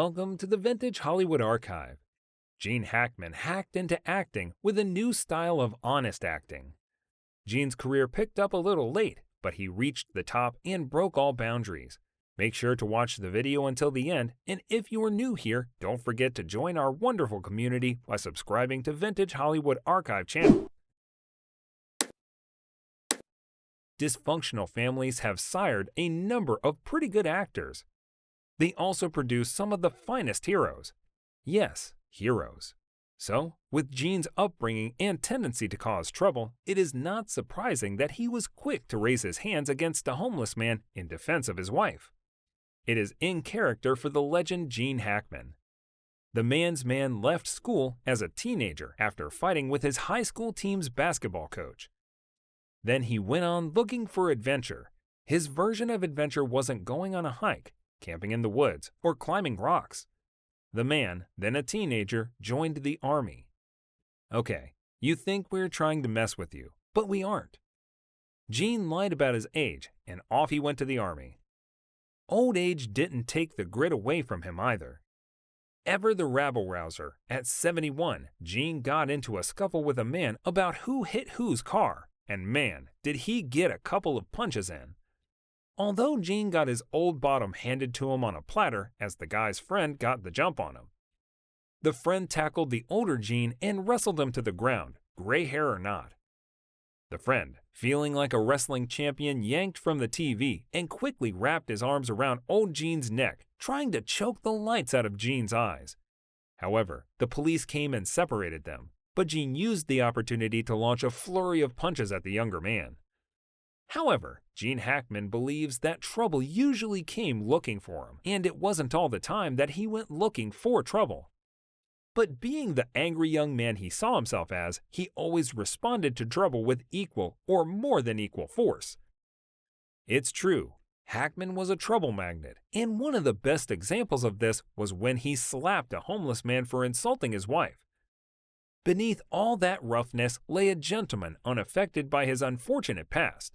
Welcome to the Vintage Hollywood Archive. Gene Hackman hacked into acting with a new style of honest acting. Gene's career picked up a little late, but he reached the top and broke all boundaries. Make sure to watch the video until the end, and if you are new here, don't forget to join our wonderful community by subscribing to Vintage Hollywood Archive channel. Dysfunctional families have sired a number of pretty good actors. They also produce some of the finest heroes. Yes, heroes. So, with Gene's upbringing and tendency to cause trouble, it is not surprising that he was quick to raise his hands against a homeless man in defense of his wife. It is in character for the legend Gene Hackman. The man's man left school as a teenager after fighting with his high school team's basketball coach. Then he went on looking for adventure. His version of adventure wasn't going on a hike, camping in the woods, or climbing rocks. The man, then a teenager, joined the army. Okay, you think we're trying to mess with you, but we aren't. Gene lied about his age, and off he went to the army. Old age didn't take the grit away from him either. Ever the rabble-rouser, at 71, Gene got into a scuffle with a man about who hit whose car, and man, did he get a couple of punches in. Although Gene got his old bottom handed to him on a platter as the guy's friend got the jump on him. The friend tackled the older Gene and wrestled him to the ground, gray hair or not. The friend, feeling like a wrestling champion, yanked from the TV and quickly wrapped his arms around old Gene's neck, trying to choke the lights out of Gene's eyes. However, the police came and separated them, but Gene used the opportunity to launch a flurry of punches at the younger man. However, Gene Hackman believes that trouble usually came looking for him, and it wasn't all the time that he went looking for trouble. But being the angry young man he saw himself as, he always responded to trouble with equal or more than equal force. It's true, Hackman was a trouble magnet, and one of the best examples of this was when he slapped a homeless man for insulting his wife. Beneath all that roughness lay a gentleman unaffected by his unfortunate past.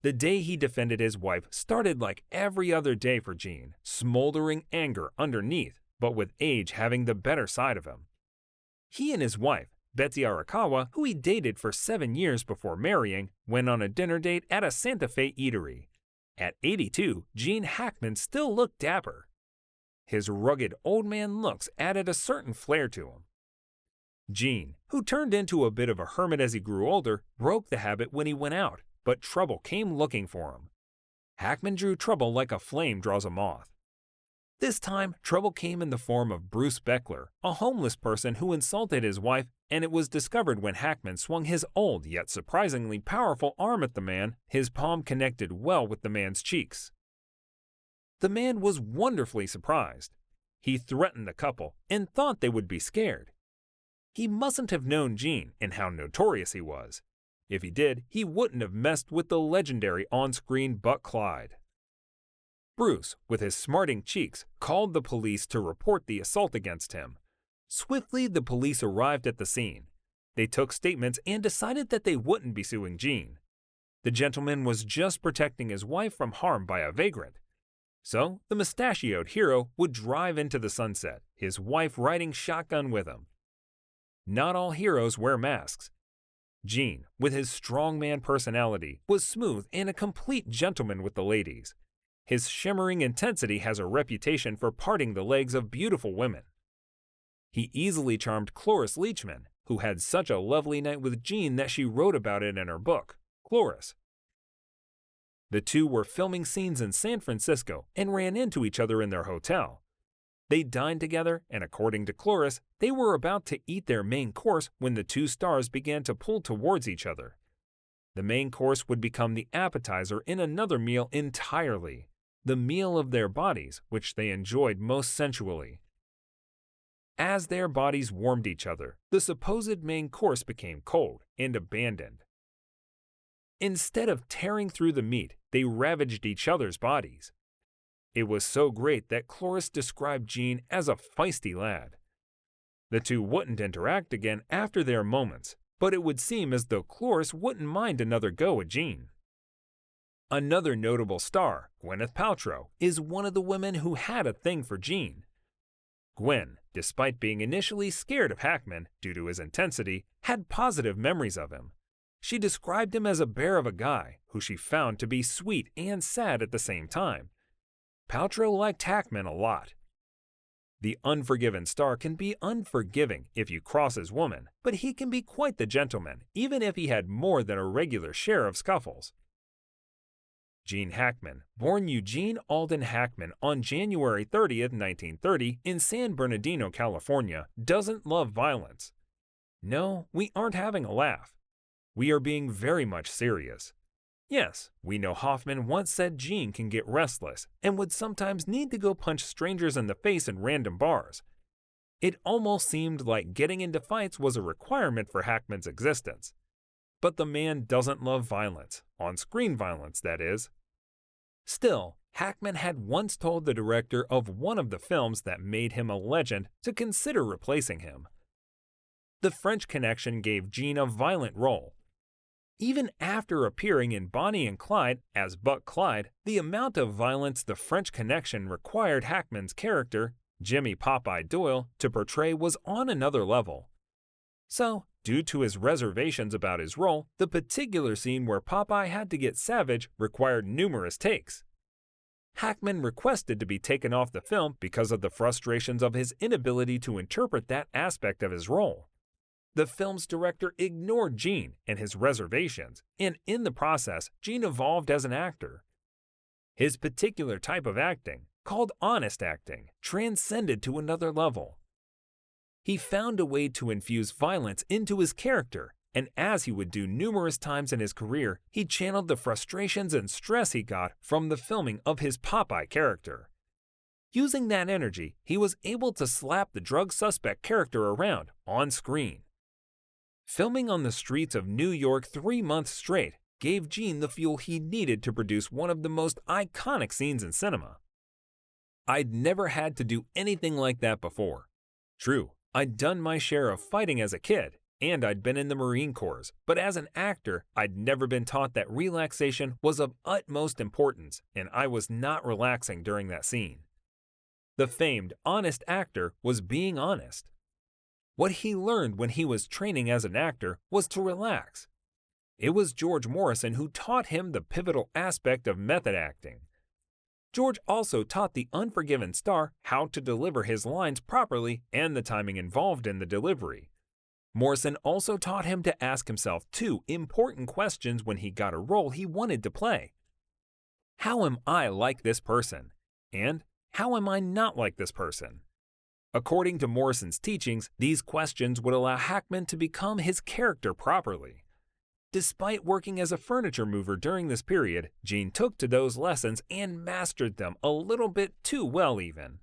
The day he defended his wife started like every other day for Gene, smoldering anger underneath, but with age having the better side of him. He and his wife, Betsy Arakawa, who he dated for 7 years before marrying, went on a dinner date at a Santa Fe eatery. At 82, Gene Hackman still looked dapper. His rugged old man looks added a certain flair to him. Gene, who turned into a bit of a hermit as he grew older, broke the habit when he went out. But trouble came looking for him. Hackman drew trouble like a flame draws a moth. This time, trouble came in the form of Bruce Beckler, a homeless person who insulted his wife, and it was discovered when Hackman swung his old yet surprisingly powerful arm at the man. His palm connected well with the man's cheeks. The man was wonderfully surprised. He threatened the couple and thought they would be scared. He mustn't have known Gene and how notorious he was. If he did, he wouldn't have messed with the legendary on-screen Buck Clyde. Bruce, with his smarting cheeks, called the police to report the assault against him. Swiftly, the police arrived at the scene. They took statements and decided that they wouldn't be suing Gene. The gentleman was just protecting his wife from harm by a vagrant. So, the mustachioed hero would drive into the sunset, his wife riding shotgun with him. Not all heroes wear masks. Gene, with his strongman personality, was smooth and a complete gentleman with the ladies. His shimmering intensity has a reputation for parting the legs of beautiful women. He easily charmed Cloris Leachman, who had such a lovely night with Gene that she wrote about it in her book, Cloris. The two were filming scenes in San Francisco and ran into each other in their hotel. They dined together, and according to Cloris, they were about to eat their main course when the two stars began to pull towards each other. The main course would become the appetizer in another meal entirely, the meal of their bodies, which they enjoyed most sensually. As their bodies warmed each other, the supposed main course became cold and abandoned. Instead of tearing through the meat, they ravaged each other's bodies. It was so great that Cloris described Gene as a feisty lad. The two wouldn't interact again after their moments, but it would seem as though Cloris wouldn't mind another go at Gene. Another notable star, Gwyneth Paltrow, is one of the women who had a thing for Gene. Gwen, despite being initially scared of Hackman due to his intensity, had positive memories of him. She described him as a bear of a guy who she found to be sweet and sad at the same time. Paltrow liked Hackman a lot. The Unforgiven star can be unforgiving if you cross his woman, but he can be quite the gentleman, even if he had more than a regular share of scuffles. Gene Hackman, born Eugene Alden Hackman on January 30, 1930, in San Bernardino, California, doesn't love violence. No, we aren't having a laugh. We are being very much serious. Yes, we know Hoffman once said Gene can get restless and would sometimes need to go punch strangers in the face in random bars. It almost seemed like getting into fights was a requirement for Hackman's existence. But the man doesn't love violence, on-screen violence, that is. Still, Hackman had once told the director of one of the films that made him a legend to consider replacing him. The French Connection gave Gene a violent role. Even after appearing in Bonnie and Clyde as Buck Clyde, the amount of violence The French Connection required Hackman's character, Jimmy Popeye Doyle, to portray was on another level. So, due to his reservations about his role, the particular scene where Popeye had to get savage required numerous takes. Hackman requested to be taken off the film because of the frustrations of his inability to interpret that aspect of his role. The film's director ignored Gene and his reservations, and in the process, Gene evolved as an actor. His particular type of acting, called honest acting, transcended to another level. He found a way to infuse violence into his character, and as he would do numerous times in his career, he channeled the frustrations and stress he got from the filming of his Popeye character. Using that energy, he was able to slap the drug suspect character around on screen. Filming on the streets of New York 3 months straight gave Gene the fuel he needed to produce one of the most iconic scenes in cinema. I'd never had to do anything like that before. True, I'd done my share of fighting as a kid, and I'd been in the Marine Corps, but as an actor, I'd never been taught that relaxation was of utmost importance, and I was not relaxing during that scene. The famed honest actor was being honest. What he learned when he was training as an actor was to relax. It was George Morrison who taught him the pivotal aspect of method acting. George also taught the Unforgiven star how to deliver his lines properly and the timing involved in the delivery. Morrison also taught him to ask himself 2 important questions when he got a role he wanted to play. How am I like this person? And how am I not like this person? According to Morrison's teachings, these questions would allow Hackman to become his character properly. Despite working as a furniture mover during this period, Gene took to those lessons and mastered them a little bit too well even.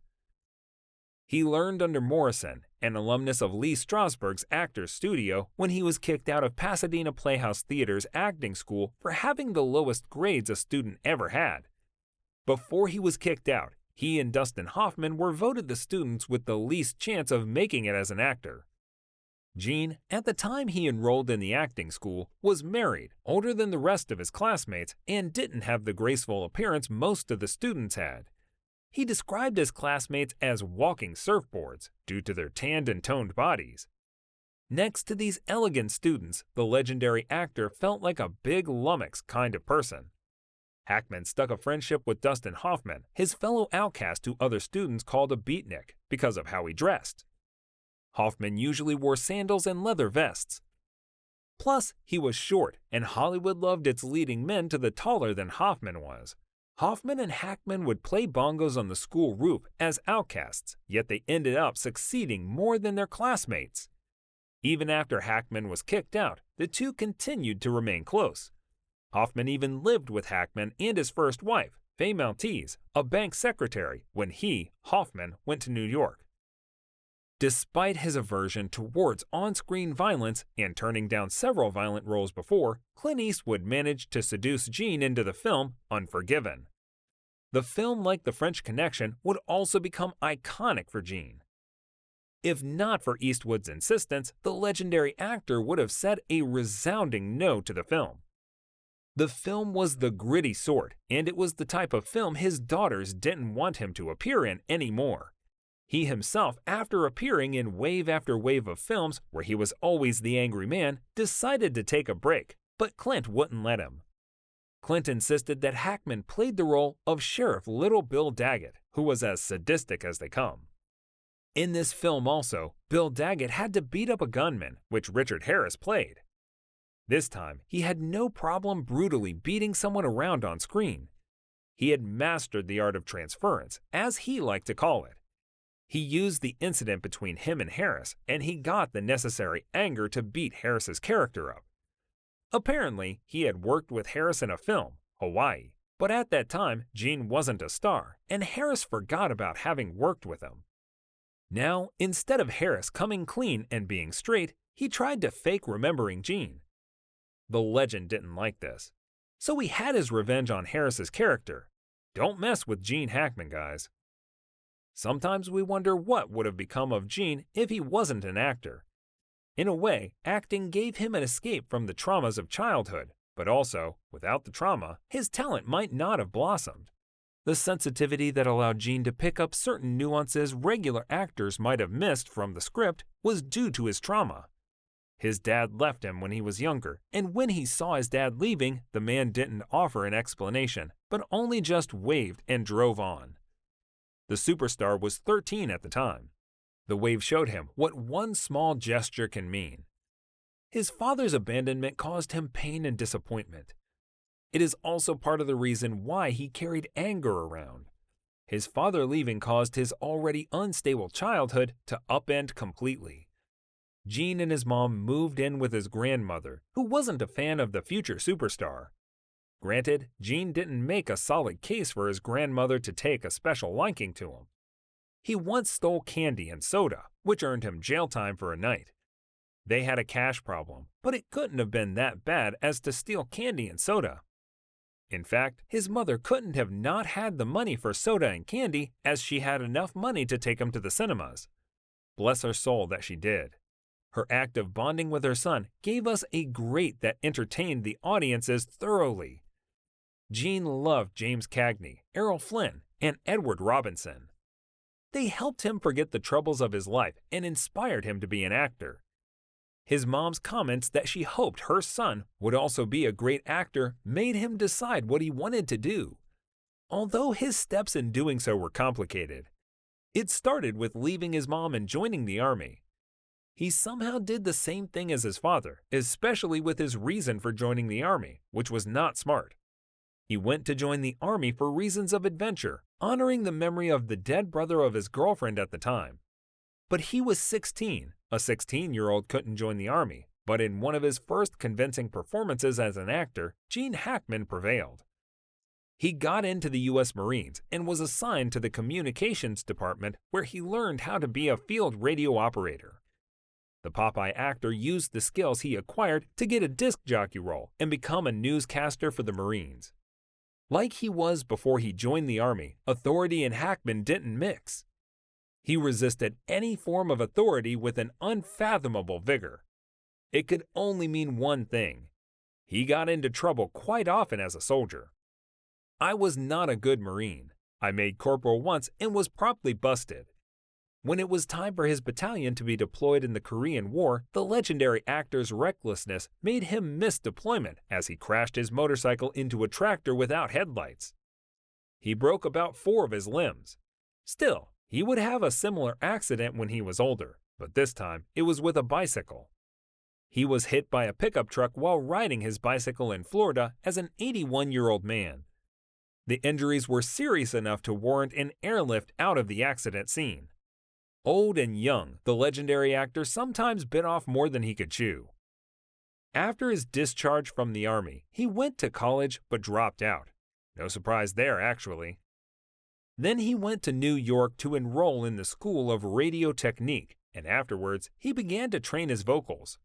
He learned under Morrison, an alumnus of Lee Strasberg's Actors Studio, when he was kicked out of Pasadena Playhouse Theater's acting school for having the lowest grades a student ever had. Before he was kicked out, he and Dustin Hoffman were voted the students with the least chance of making it as an actor. Gene, at the time he enrolled in the acting school, was married, older than the rest of his classmates, and didn't have the graceful appearance most of the students had. He described his classmates as walking surfboards due to their tanned and toned bodies. Next to these elegant students, the legendary actor felt like a big lummox kind of person. Hackman stuck a friendship with Dustin Hoffman, his fellow outcast who other students called a beatnik because of how he dressed. Hoffman usually wore sandals and leather vests. Plus, he was short, and Hollywood loved its leading men to the taller than Hoffman was. Hoffman and Hackman would play bongos on the school roof as outcasts, yet they ended up succeeding more than their classmates. Even after Hackman was kicked out, the two continued to remain close. Hoffman even lived with Hackman and his first wife, Faye Maltese, a bank secretary, when he, Hoffman, went to New York. Despite his aversion towards on-screen violence and turning down several violent roles before, Clint Eastwood managed to seduce Gene into the film Unforgiven. The film, like The French Connection, would also become iconic for Gene. If not for Eastwood's insistence, the legendary actor would have said a resounding no to the film. The film was the gritty sort, and it was the type of film his daughters didn't want him to appear in anymore. He himself, after appearing in wave after wave of films where he was always the angry man, decided to take a break, but Clint wouldn't let him. Clint insisted that Hackman played the role of Sheriff Little Bill Daggett, who was as sadistic as they come. In this film also, Bill Daggett had to beat up a gunman, which Richard Harris played. This time, he had no problem brutally beating someone around on screen. He had mastered the art of transference, as he liked to call it. He used the incident between him and Harris, and he got the necessary anger to beat Harris's character up. Apparently, he had worked with Harris in a film, Hawaii, but at that time, Gene wasn't a star, and Harris forgot about having worked with him. Now, instead of Harris coming clean and being straight, he tried to fake remembering Gene. The legend didn't like this, so he had his revenge on Harris's character. Don't mess with Gene Hackman, guys. Sometimes we wonder what would have become of Gene if he wasn't an actor. In a way, acting gave him an escape from the traumas of childhood, but also, without the trauma, his talent might not have blossomed. The sensitivity that allowed Gene to pick up certain nuances regular actors might have missed from the script was due to his trauma. His dad left him when he was younger, and when he saw his dad leaving, the man didn't offer an explanation, but only just waved and drove on. The superstar was 13 at the time. The wave showed him what one small gesture can mean. His father's abandonment caused him pain and disappointment. It is also part of the reason why he carried anger around. His father leaving caused his already unstable childhood to upend completely. Gene and his mom moved in with his grandmother, who wasn't a fan of the future superstar. Granted, Gene didn't make a solid case for his grandmother to take a special liking to him. He once stole candy and soda, which earned him jail time for a night. They had a cash problem, but it couldn't have been that bad as to steal candy and soda. In fact, his mother couldn't have not had the money for soda and candy, as she had enough money to take him to the cinemas. Bless her soul that she did. Her act of bonding with her son gave us a great that entertained the audiences thoroughly. Gene loved James Cagney, Errol Flynn, and Edward Robinson. They helped him forget the troubles of his life and inspired him to be an actor. His mom's comments that she hoped her son would also be a great actor made him decide what he wanted to do. Although his steps in doing so were complicated, it started with leaving his mom and joining the army. He somehow did the same thing as his father, especially with his reason for joining the army, which was not smart. He went to join the army for reasons of adventure, honoring the memory of the dead brother of his girlfriend at the time. But he was 16. A 16-year-old couldn't join the army, but in one of his first convincing performances as an actor, Gene Hackman prevailed. He got into the U.S. Marines and was assigned to the communications department where he learned how to be a field radio operator. The Popeye actor used the skills he acquired to get a disc jockey role and become a newscaster for the Marines. Like he was before he joined the army, authority and Hackman didn't mix. He resisted any form of authority with an unfathomable vigor. It could only mean one thing. He got into trouble quite often as a soldier. I was not a good Marine. I made corporal once and was promptly busted. When it was time for his battalion to be deployed in the Korean War, the legendary actor's recklessness made him miss deployment as he crashed his motorcycle into a tractor without headlights. He broke about 4 of his limbs. Still, he would have a similar accident when he was older, but this time it was with a bicycle. He was hit by a pickup truck while riding his bicycle in Florida as an 81-year-old man. The injuries were serious enough to warrant an airlift out of the accident scene. Old and young, the legendary actor sometimes bit off more than he could chew. After his discharge from the army, he went to college but dropped out. No surprise there, actually. Then he went to New York to enroll in the School of Radio Technique, and afterwards he began to train his vocals.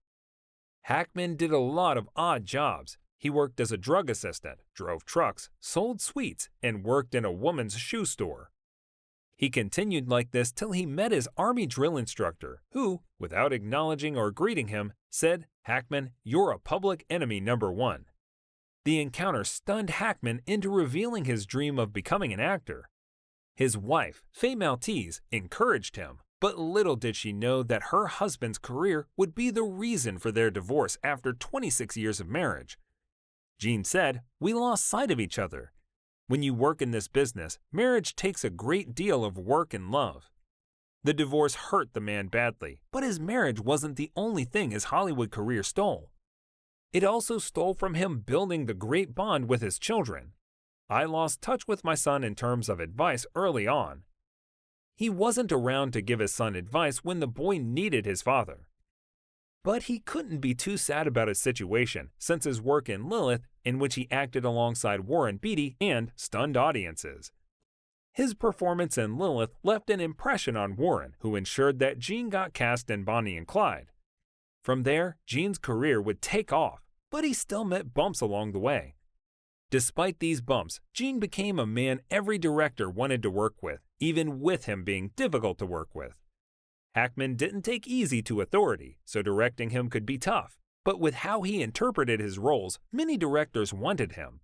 Hackman did a lot of odd jobs. He worked as a drug assistant, drove trucks, sold sweets, and worked in a woman's shoe store. He continued like this till he met his Army drill instructor, who, without acknowledging or greeting him, said, "Hackman, you're a public enemy #1." The encounter stunned Hackman into revealing his dream of becoming an actor. His wife, Faye Maltese, encouraged him, but little did she know that her husband's career would be the reason for their divorce after 26 years of marriage. Gene said, "We lost sight of each other. When you work in this business, marriage takes a great deal of work and love." The divorce hurt the man badly, but his marriage wasn't the only thing his Hollywood career stole. It also stole from him building the great bond with his children. "I lost touch with my son in terms of advice early on. He wasn't around to give his son advice when the boy needed his father." But he couldn't be too sad about his situation, since his work in Lilith, in which he acted alongside Warren Beatty, and stunned audiences. His performance in Lilith left an impression on Warren, who ensured that Gene got cast in Bonnie and Clyde. From there, Gene's career would take off, but he still met bumps along the way. Despite these bumps, Gene became a man every director wanted to work with, even with him being difficult to work with. Hackman didn't take easy to authority, so directing him could be tough, but with how he interpreted his roles, many directors wanted him.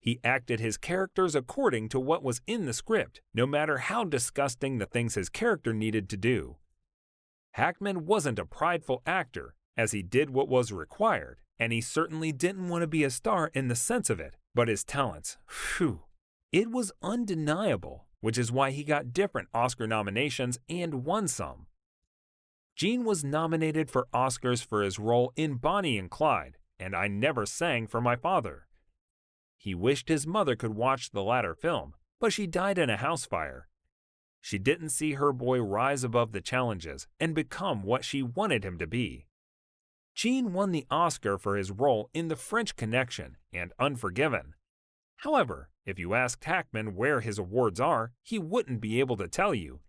He acted his characters according to what was in the script, no matter how disgusting the things his character needed to do. Hackman wasn't a prideful actor, as he did what was required, and he certainly didn't want to be a star in the sense of it, but his talents, phew, it was undeniable, which is why he got different Oscar nominations and won some. Gene was nominated for Oscars for his role in Bonnie and Clyde, and I Never Sang for My Father. He wished his mother could watch the latter film, but she died in a house fire. She didn't see her boy rise above the challenges and become what she wanted him to be. Gene won the Oscar for his role in The French Connection and Unforgiven. However, if you asked Hackman where his awards are, he wouldn't be able to tell you.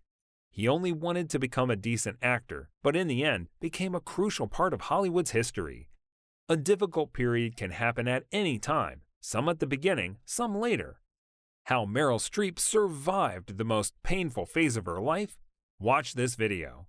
He only wanted to become a decent actor, but in the end became a crucial part of Hollywood's history. A difficult period can happen at any time, some at the beginning, some later. How Meryl Streep survived the most painful phase of her life? Watch this video.